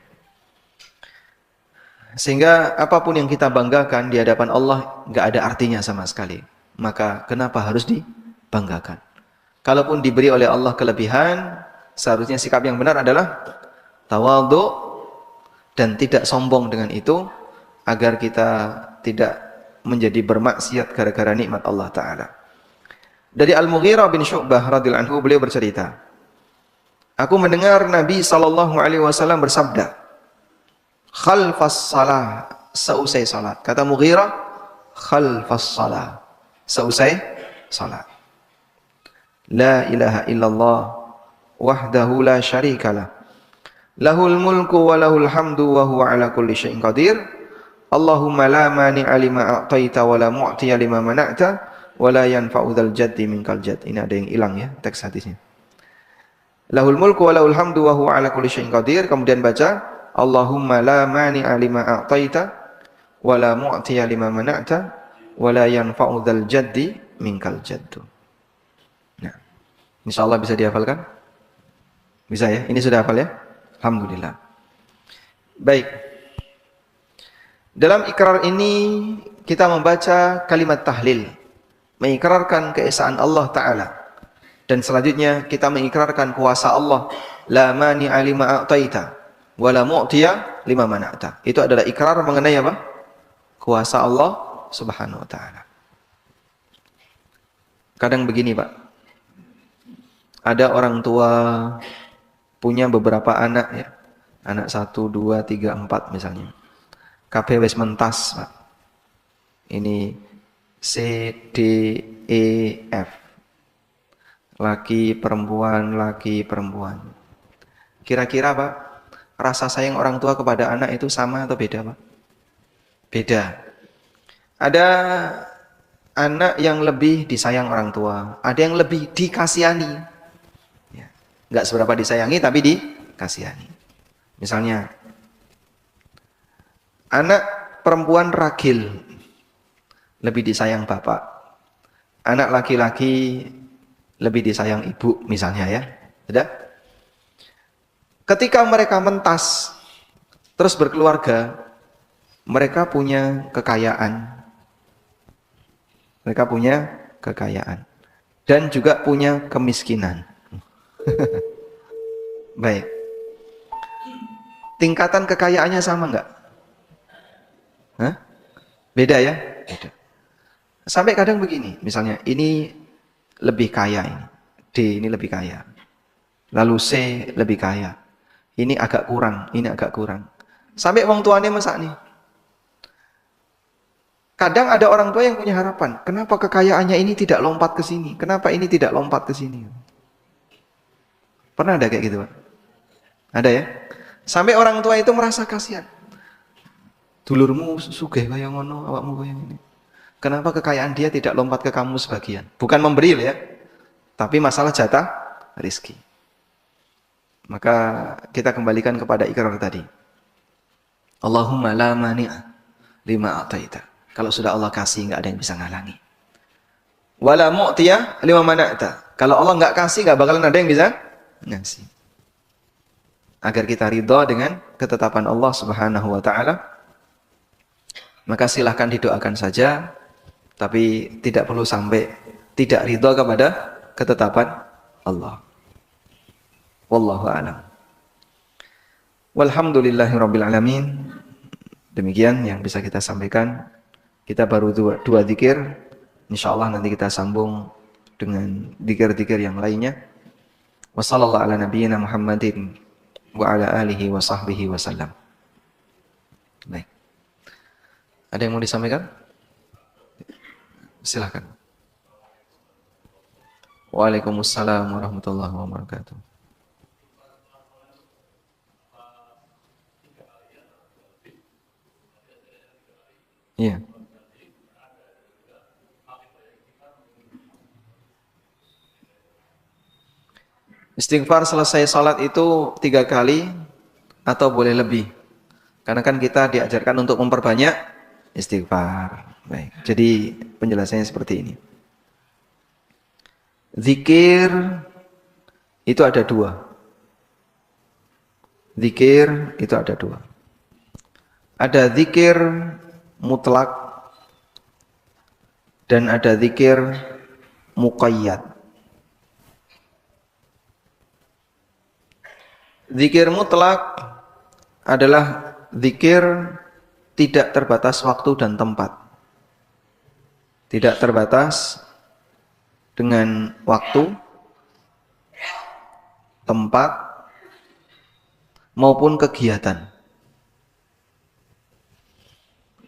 Sehingga apapun yang kita banggakan di hadapan Allah nggak ada artinya sama sekali. Maka kenapa harus dibanggakan? Kalaupun diberi oleh Allah kelebihan, seharusnya sikap yang benar adalah tawadhu dan tidak sombong dengan itu, agar kita tidak menjadi bermaksiat gara-gara nikmat Allah Ta'ala. Dari Al-Mughirah bin Syu'bah radhiyallahu anhu, beliau bercerita, aku mendengar Nabi SAW bersabda, khalfas salah, seusai salat. Kata Mughirah, khalfas salah, seusai salat. La ilaha illallah wahdahu la syarikalah, lahul mulku wa lahul hamdu wa huwa ala kulli syai'in qadir. Allahumma la mani'a lima a'taita wa la mu'tiya lima mana'ta wa la yanfa'u dzal jaddi minkal jadd. Ini ada yang hilang ya teks hadisnya. Lahul mulku wa lahul hamdu wa huwa ala kulli syai'in qadir. Kemudian baca Allahumma la mani'a lima a'taita wa la mu'tiya lima mana'ta wa la yanfa'u dzal jaddi minkal jadd. Nah, insyaallah bisa dihafalkan? Bisa ya? Ini sudah hafal ya? Alhamdulillah. Baik. Dalam ikrar ini kita membaca kalimat tahlil, mengikrarkan keesaan Allah Ta'ala. Dan selanjutnya kita mengikrarkan kuasa Allah, la mani'a lima a'taita wa la mu'tiya lima mana'ta. Itu adalah ikrar mengenai apa? Kuasa Allah Subhanahu wa Ta'ala. Kadang begini, Pak. Ada orang tua punya beberapa anak ya. Anak 1, 2, 3, 4 misalnya. KB wis mentas, Pak. Ini C, D, E, F. Laki, perempuan, laki, perempuan. Kira-kira, Pak, rasa sayang orang tua kepada anak itu sama atau beda, Pak? Beda. Ada anak yang lebih disayang orang tua, ada yang lebih dikasihani. Nggak seberapa disayangi tapi dikasihani. Misalnya anak perempuan ragil lebih disayang bapak, anak laki-laki lebih disayang ibu misalnya ya. Sudah? Ketika mereka mentas terus berkeluarga, mereka punya kekayaan. Mereka punya kekayaan dan juga punya kemiskinan. Baik. Tingkatan kekayaannya sama enggak? Hah? Beda ya? Beda. Sampai kadang begini, misalnya ini lebih kaya ini. D ini lebih kaya. Lalu C lebih kaya. Ini agak kurang, ini agak kurang. Sampai wong tuane masak nih. Kadang ada orang tua yang punya harapan, kenapa kekayaannya ini tidak lompat ke sini? Kenapa ini tidak lompat ke sini? Pernah ada kayak gitu, Pak? Ada ya? Sampai orang tua itu merasa kasihan. Dulurmu sugih kaya ngono, awakmu kaya ini. Kenapa kekayaan dia tidak lompat ke kamu sebagian? Bukan memberi ya, tapi masalah jatah rizki. Maka kita kembalikan kepada ikrar tadi. Allahumma la mani'a lima a'taita. Kalau sudah Allah kasih, nggak ada yang bisa ngalangi. Wala mu'tiya lima mana'ta. Kalau Allah nggak kasih, nggak bakalan ada yang bisa ngasih. Agar kita ridha dengan ketetapan Allah Subhanahu wa Ta'ala, maka silahkan didoakan saja, tapi tidak perlu sampai tidak ridha kepada ketetapan Allah. Wallahu a'lam. Walhamdulillahirabbil alamin. Demikian yang bisa kita sampaikan. Kita baru dua zikir. Insyaallah nanti kita sambung dengan zikir-zikir yang lainnya. Wassallallahu ala nabiyyina Muhammadin wa ala alihi wa sahbihi wasallam. Baik. Ada yang mau disampaikan? Silakan. Waalaikumsalam warahmatullahi wabarakatuh. Iya. Istighfar selesai salat itu 3 kali atau boleh lebih? Karena kan kita diajarkan untuk memperbanyak istighfar. Baik. Jadi penjelasannya seperti ini. Zikir itu ada dua. Zikir itu ada dua. Ada zikir mutlak dan ada zikir muqayyad. Zikir mutlak adalah zikir tidak terbatas waktu dan tempat. Tidak terbatas dengan waktu, tempat, maupun kegiatan.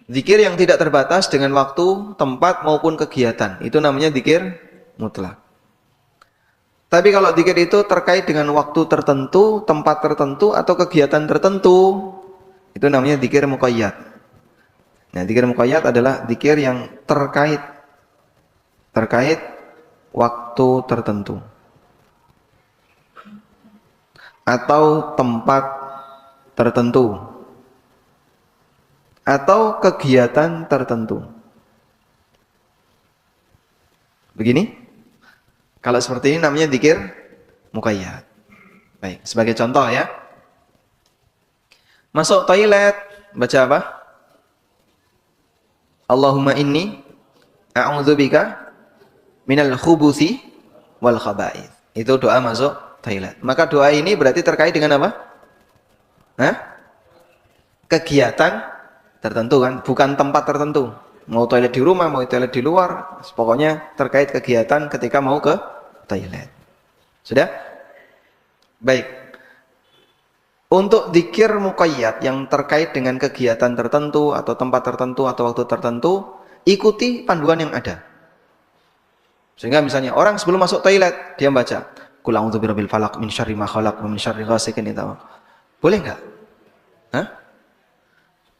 Zikir yang tidak terbatas dengan waktu, tempat, maupun kegiatan. Itu namanya zikir mutlak. Tapi kalau zikir itu terkait dengan waktu tertentu, tempat tertentu, atau kegiatan tertentu, itu namanya zikir muqayyad. Nah, zikir muqayyad adalah zikir yang terkait waktu tertentu atau tempat tertentu atau kegiatan tertentu. Begini, kalau seperti ini namanya zikir muqayyad. Baik, sebagai contoh ya. Masuk toilet, baca apa? Allahumma inni a'udzubika minal khubuthi wal khaba'ith. Itu doa masuk toilet. Maka doa ini berarti terkait dengan apa? Hah? Kegiatan tertentu kan, bukan tempat tertentu. Mau toilet di rumah, mau toilet di luar, pokoknya terkait kegiatan ketika mau ke toilet. Sudah? Baik. Untuk zikir muqayyad yang terkait dengan kegiatan tertentu atau tempat tertentu atau waktu tertentu, ikuti panduan yang ada. Sehingga misalnya orang sebelum masuk toilet dia baca Qul a'udzu birabbil falaq min syarri ma khalaq wa min syarri ghasiqin idza waqab. Boleh enggak? Hah?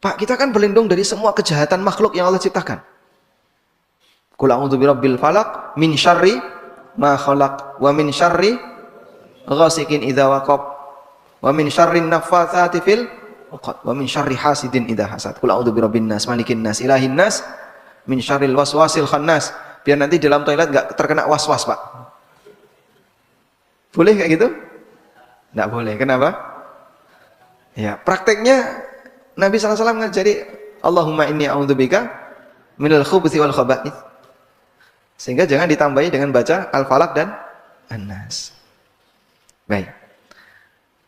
Pak, kita kan berlindung dari semua kejahatan makhluk yang Allah ciptakan. Qul a'udzu birabbil falaq min syarri ma khalaq wa min syarri ghasiqin idza waqab wa min syarri naffatsati fil 'uqad wa min syarri hasidin idza hasad. Qul a'udzu birabbin nas malikin nas ilahin nas min syarril waswasil khannas. Biar nanti dalam toilet enggak terkena was-was, Pak. Boleh kayak gitu? Enggak boleh. Kenapa? Ya, prakteknya Nabi SAW ngajari Allahumma inni a'udzubika minal khubuthi wal khaba'ith. Sehingga jangan ditambahi dengan baca Al-Falaq dan An-Nas. Baik.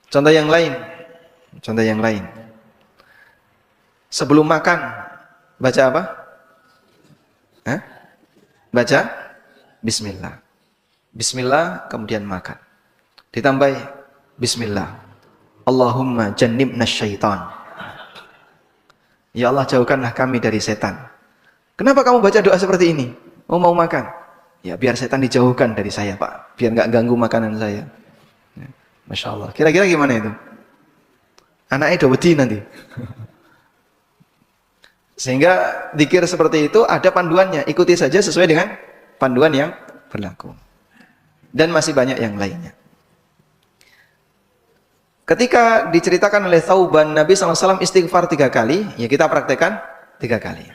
Contoh yang lain. Contoh yang lain. Sebelum makan baca apa? Hah? Baca Bismillah. Bismillah kemudian makan. Ditambahi Bismillah. Allahumma jannibna syaitan. Ya Allah, jauhkanlah kami dari setan. Kenapa kamu baca doa seperti ini? Oh, mau makan? Ya biar setan dijauhkan dari saya, Pak. Biar nggak ganggu makanan saya. Ya, Masya Allah. Kira-kira gimana itu? Anaknya udah wedi nanti. Sehingga zikir seperti itu ada panduannya. Ikuti saja sesuai dengan panduan yang berlaku. Dan masih banyak yang lainnya. Ketika diceritakan oleh Thauban, Nabi SAW istighfar 3 kali, ya kita praktekkan 3 kali.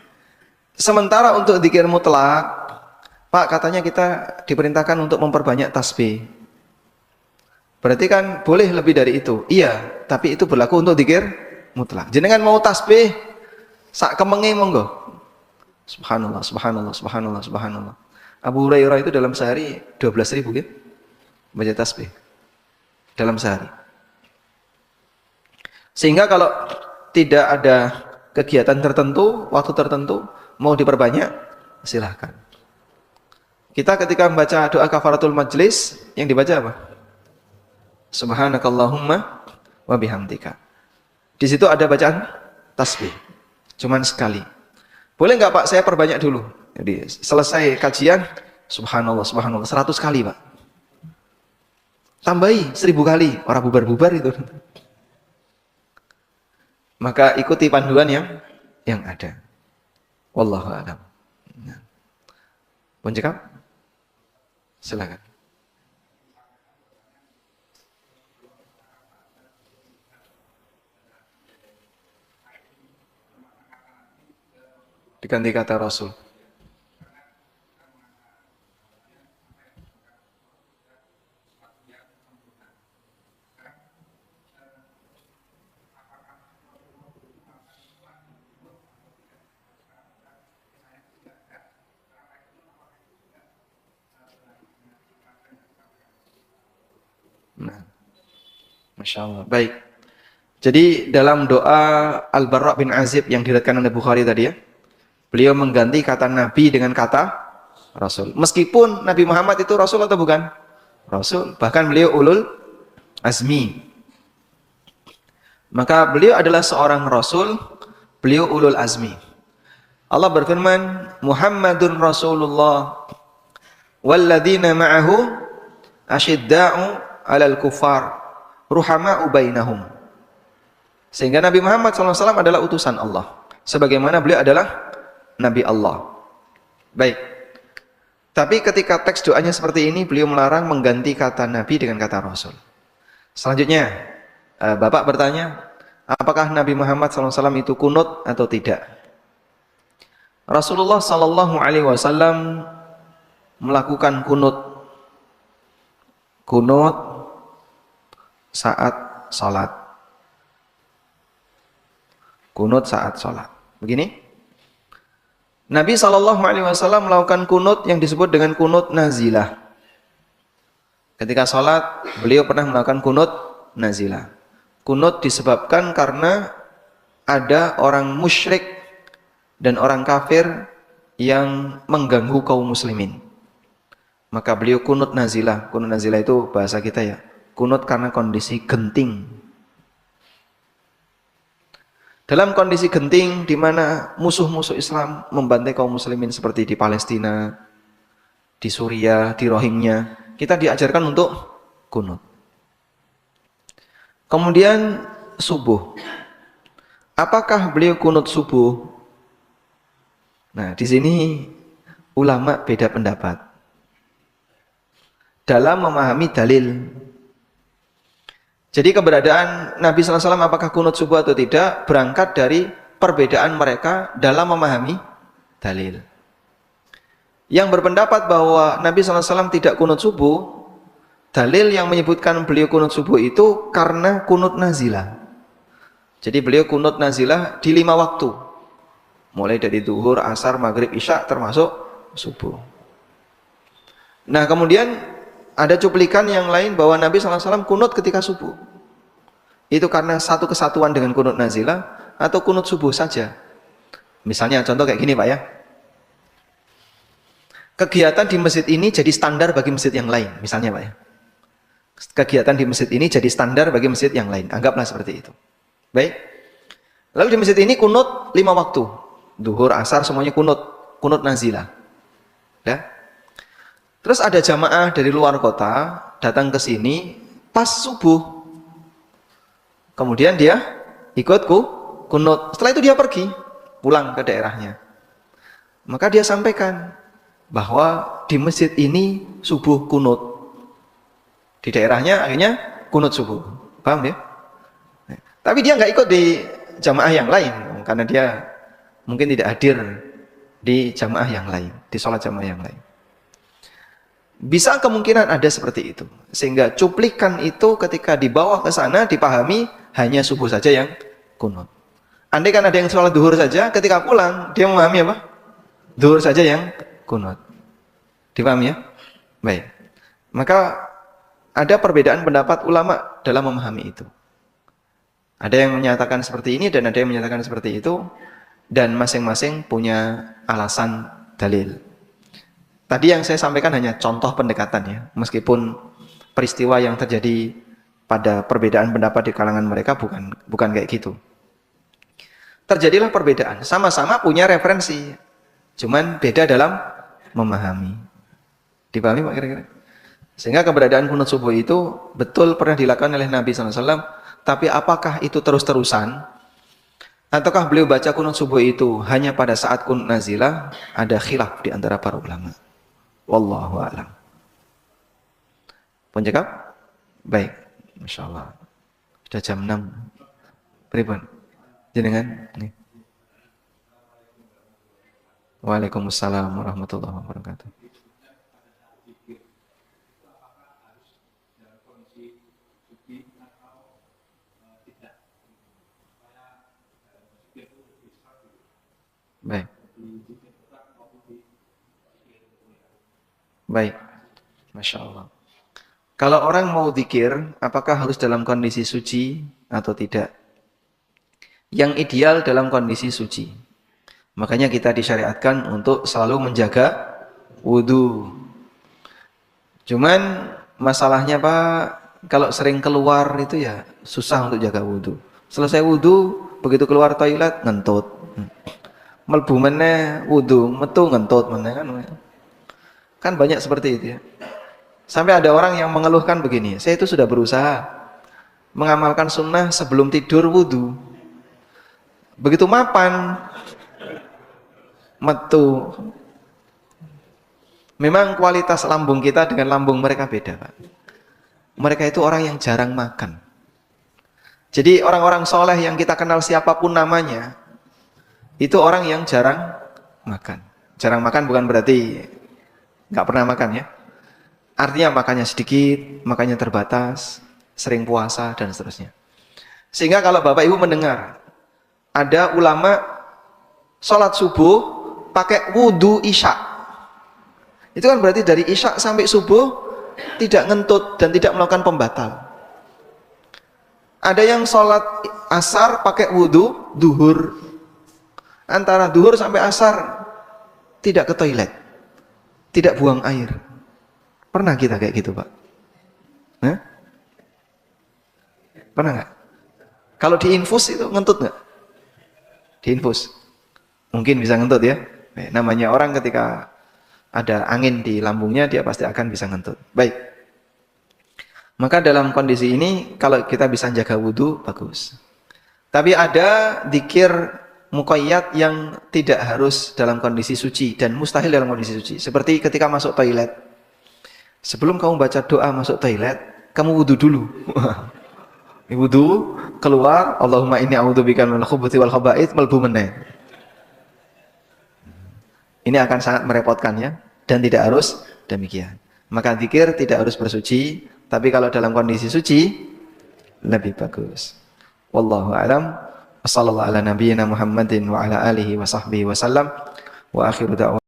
Sementara untuk zikir mutlak, Pak, katanya kita diperintahkan untuk memperbanyak tasbih. Berarti kan boleh lebih dari itu. Iya, tapi itu berlaku untuk zikir mutlak. Jenengan mau tasbih, sak kemenge monggo. Subhanallah, subhanallah, subhanallah, subhanallah. Abu Hurairah itu dalam sehari 12.000 gitu, baca tasbih. Dalam sehari. Sehingga kalau tidak ada kegiatan tertentu, waktu tertentu, mau diperbanyak, silahkan. Kita ketika membaca doa kafaratul majlis, yang dibaca apa? Subhanakallahumma wa bihamdika. Di situ ada bacaan tasbih. Cuman sekali. Boleh nggak Pak, saya perbanyak dulu. Jadi selesai kajian, subhanallah, subhanallah, 100 kali Pak. Tambahi 1000 kali, orang bubar-bubar itu. Maka ikuti panduan yang ada. Wallahu a'lam. Nah. Pun cekap? Silakan. Diganti kata Rasul. Nah, Masya Allah. Baik. Jadi dalam doa Al-Barra bin Azib yang diriwayatkan oleh Bukhari tadi ya, beliau mengganti kata Nabi dengan kata Rasul. Meskipun Nabi Muhammad itu Rasul atau bukan? Rasul. Bahkan beliau ulul azmi. Maka beliau adalah seorang Rasul, beliau ulul azmi. Allah berfirman, Muhammadun Rasulullah walladzina ma'ahu asyidda'u 'alal kufar ruhama'u bainahum. Sehingga Nabi Muhammad SAW adalah utusan Allah. Sebagaimana beliau adalah Nabi Allah. Baik. Tapi ketika teks doanya seperti ini, beliau melarang mengganti kata Nabi dengan kata Rasul. Selanjutnya, Bapak bertanya, apakah Nabi Muhammad SAW itu kunut atau tidak? Rasulullah SAW melakukan kunut saat sholat. Kunut saat sholat. Begini, Nabi SAW melakukan kunut yang disebut dengan kunut nazilah. Ketika sholat, beliau pernah melakukan kunut nazilah. Kunut disebabkan karena ada orang musyrik dan orang kafir yang mengganggu kaum muslimin. Maka beliau kunut nazilah. Kunut nazilah itu bahasa kita ya. Kunut karena kondisi genting. Dalam kondisi genting di mana musuh-musuh Islam membantai kaum muslimin seperti di Palestina, di Suriah, di Rohingya, kita diajarkan untuk kunut. Kemudian subuh. Apakah beliau kunut subuh? Nah, di sini ulama beda pendapat dalam memahami dalil. Jadi keberadaan Nabi SAW apakah kunut subuh atau tidak berangkat dari perbedaan mereka dalam memahami dalil. Yang berpendapat bahwa Nabi SAW tidak kunut subuh, dalil yang menyebutkan beliau kunut subuh itu karena kunut nazilah. Jadi beliau kunut nazilah di 5 waktu. Mulai dari duhur, asar, maghrib, isya termasuk subuh. Nah kemudian ada cuplikan yang lain bahwa Nabi SAW kunut ketika subuh. Itu karena satu kesatuan dengan kunut nazilah atau kunut subuh saja. Misalnya contoh kayak gini Pak ya. Kegiatan di masjid ini jadi standar bagi masjid yang lain. Misalnya Pak ya. Kegiatan di masjid ini jadi standar bagi masjid yang lain. Anggaplah seperti itu. Baik. Lalu di masjid ini kunut 5 waktu. Duhur, asar semuanya kunut. Kunut nazilah. Ya. Terus ada jamaah dari luar kota datang ke sini pas subuh. Kemudian dia ikut kunut. Setelah itu dia pergi pulang ke daerahnya. Maka dia sampaikan bahwa di masjid ini subuh kunut. Di daerahnya akhirnya kunut subuh. Paham ya? Tapi dia nggak ikut di jamaah yang lain karena dia mungkin tidak hadir di jamaah yang lain, di sholat jamaah yang lain. Bisa kemungkinan ada seperti itu. Sehingga cuplikan itu ketika dibawa ke sana dipahami hanya subuh saja yang kunut. Andai kan ada yang sholat duhur saja, ketika pulang dia memahami apa? Duhur saja yang kunut. Dipahami ya? Baik. Maka ada perbedaan pendapat ulama dalam memahami itu. Ada yang menyatakan seperti ini dan ada yang menyatakan seperti itu. Dan masing-masing punya alasan dalil. Tadi yang saya sampaikan hanya contoh pendekatan ya, meskipun peristiwa yang terjadi pada perbedaan pendapat di kalangan mereka bukan kayak gitu. Terjadilah perbedaan, sama-sama punya referensi, cuman beda dalam memahami. Dipahami Pak kira-kira? Sehingga keberadaan kunut subuh itu betul pernah dilakukan oleh Nabi SAW, tapi apakah itu terus-terusan? Ataukah beliau baca kunut subuh itu hanya pada saat kunut nazilah? Ada khilaf di antara para ulama. Wallahu a'lam. Pun cakap? Baik. Masya Allah. Sudah jam 6. Pripun? Jenengan? Nih. Waalaikumsalam warahmatullahi wabarakatuh. Baik. Baik. Masya Allah. Kalau orang mau zikir, apakah harus dalam kondisi suci atau tidak? Yang ideal dalam kondisi suci. Makanya kita disyariatkan untuk selalu menjaga wudu. Cuman masalahnya Pak, kalau sering keluar itu ya susah untuk jaga wudu. Selesai wudu, begitu keluar toilet ngentut. Melbu meneh wudu, metu ngentut meneh kan. Kan banyak seperti itu ya. Sampai ada orang yang mengeluhkan begini, saya itu sudah berusaha mengamalkan sunnah sebelum tidur wudu. Begitu mapan metu. Memang kualitas lambung kita dengan lambung mereka beda, Pak. Mereka itu orang yang jarang makan. Jadi orang-orang soleh yang kita kenal siapapun namanya, itu orang yang jarang makan. Jarang makan bukan berarti nggak pernah makan ya. Artinya makannya sedikit, makannya terbatas, sering puasa dan seterusnya. Sehingga kalau Bapak Ibu mendengar ada ulama sholat subuh pakai wudu isya, itu kan berarti dari isya sampai subuh tidak ngentut dan tidak melakukan pembatal. Ada yang sholat asar pakai wudu duhur, antara duhur sampai asar tidak ke toilet, tidak buang air. Pernah kita kayak gitu, Pak? Hah? Pernah nggak? Kalau diinfus itu ngentut nggak? Diinfus, mungkin bisa ngentut ya. Namanya orang ketika ada angin di lambungnya, dia pasti akan bisa ngentut. Baik. Maka dalam kondisi ini, kalau kita bisa jaga wudhu, bagus. Tapi ada dzikir muqayyad yang tidak harus dalam kondisi suci dan mustahil dalam kondisi suci. Seperti ketika masuk toilet. Sebelum kamu baca doa masuk toilet, kamu wudhu dulu. Wudhu, keluar, Allahumma inni a'udzubika minal khubuthi wal khaba'ith, melbu meneh. Ini akan sangat merepotkan ya, dan tidak harus demikian. Maka zikir tidak harus bersuci, tapi kalau dalam kondisi suci lebih bagus. Wallahu a'lam. Wassallallahu ala nabiyyina Muhammadin wa ala alihi wa sahbihi wasallam. Wa akhiru da'wana